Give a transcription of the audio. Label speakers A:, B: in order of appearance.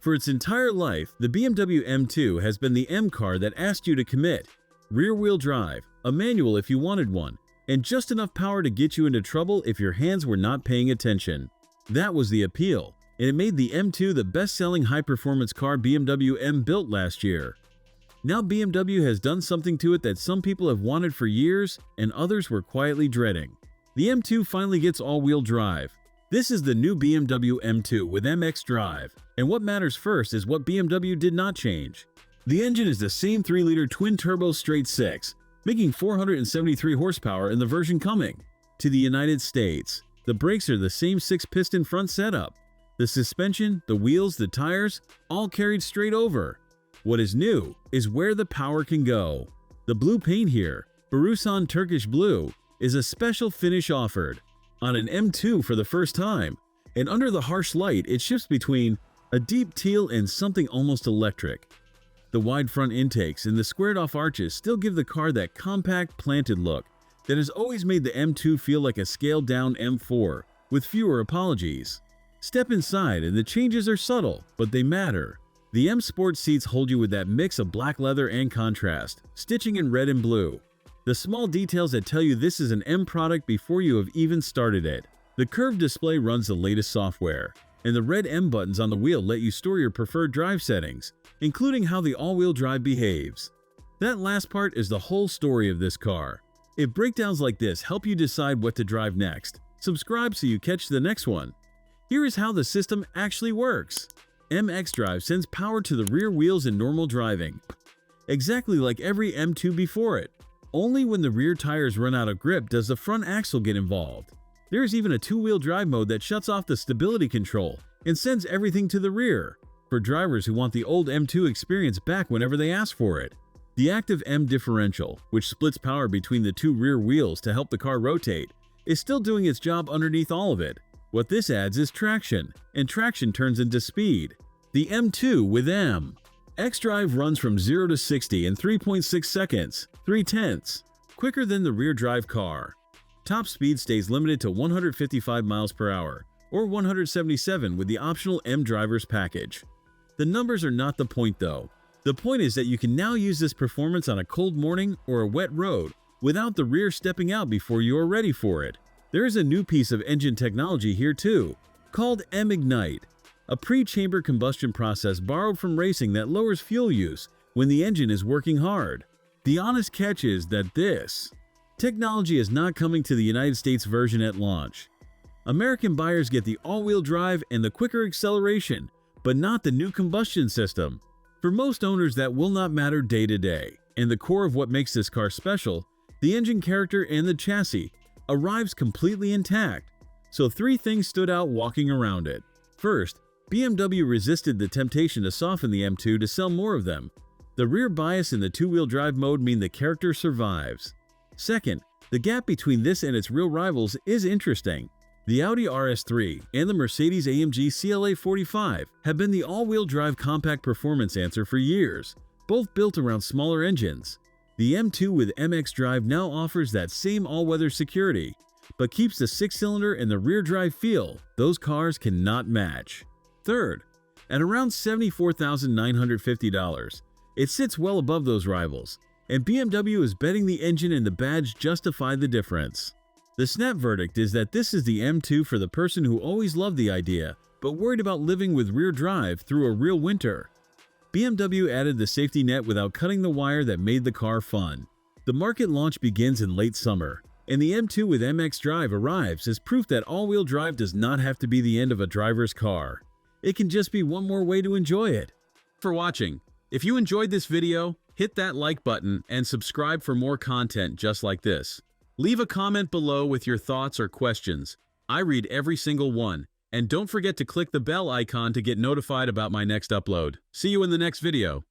A: For its entire life, the BMW M2 has been the M car that asked you to commit. Rear-wheel drive, a manual if you wanted one, and just enough power to get you into trouble if your hands were not paying attention. That was the appeal, and it made the M2 the best-selling high-performance car BMW M built last year. Now BMW has done something to it that some people have wanted for years and others were quietly dreading. The M2 finally gets all-wheel drive. This is the new BMW M2 with xDrive, and what matters first is what BMW did not change. The engine is the same 3-liter twin-turbo straight-six, making 473 horsepower in the version coming to the United States. The brakes are the same 6-piston front setup. The suspension, the wheels, the tires, all carried straight over. What is new is where the power can go. The blue paint here, Borusan Turkish Blue, is a special finish offered on an M2 for the first time, and under the harsh light it shifts between a deep teal and something almost electric. The wide front intakes and the squared-off arches still give the car that compact, planted look that has always made the M2 feel like a scaled-down M4 with fewer apologies. Step inside and the changes are subtle, but they matter. The M Sport seats hold you with that mix of black leather and contrast, stitching in red and blue. The small details that tell you this is an M product before you have even started it. The curved display runs the latest software, and the red M buttons on the wheel let you store your preferred drive settings, including how the all-wheel drive behaves. That last part is the whole story of this car. If breakdowns like this help you decide what to drive next, subscribe so you catch the next one. Here is how the system actually works. M xDrive sends power to the rear wheels in normal driving, exactly like every M2 before it. Only when the rear tires run out of grip does the front axle get involved. There is even a two-wheel drive mode that shuts off the stability control and sends everything to the rear, for drivers who want the old M2 experience back whenever they ask for it. The Active M Differential, which splits power between the two rear wheels to help the car rotate, is still doing its job underneath all of it. What this adds is traction, and traction turns into speed. The M2 with M xDrive runs from 0 to 60 in 3.6 seconds, 0.3, quicker than the rear drive car. Top speed stays limited to 155 miles per hour, or 177 with the optional M Drivers package. The numbers are not the point though. The point is that you can now use this performance on a cold morning or a wet road without the rear stepping out before you are ready for it. There is a new piece of engine technology here too, called M Ignite, a pre-chamber combustion process borrowed from racing that lowers fuel use when the engine is working hard. The honest catch is that this technology is not coming to the United States version at launch. American buyers get the all-wheel drive and the quicker acceleration, but not the new combustion system. For most owners, that will not matter day to day, and the core of what makes this car special, the engine character and the chassis, arrives completely intact. So 3 things stood out walking around it. First, BMW resisted the temptation to soften the M2 to sell more of them. The rear bias in the two-wheel drive mode mean the character survives. Second, the gap between this and its real rivals is interesting. The Audi RS3 and the Mercedes-AMG CLA 45 have been the all-wheel drive compact performance answer for years, both built around smaller engines. The M2 with M xDrive now offers that same all-weather security, but keeps the 6-cylinder and the rear drive feel those cars cannot match. Third, at around $74,950, it sits well above those rivals, and BMW is betting the engine and the badge justify the difference. The snap verdict is that this is the M2 for the person who always loved the idea, but worried about living with rear drive through a real winter. BMW added the safety net without cutting the wire that made the car fun. The market launch begins in late summer, and the M2 with M xDrive arrives as proof that all-wheel drive does not have to be the end of a driver's car. It can just be one more way to enjoy it. For watching. If you enjoyed this video, hit that like button and subscribe for more content just like this. Leave a comment below with your thoughts or questions. I read every single one. And don't forget to click the bell icon to get notified about my next upload. See you in the next video.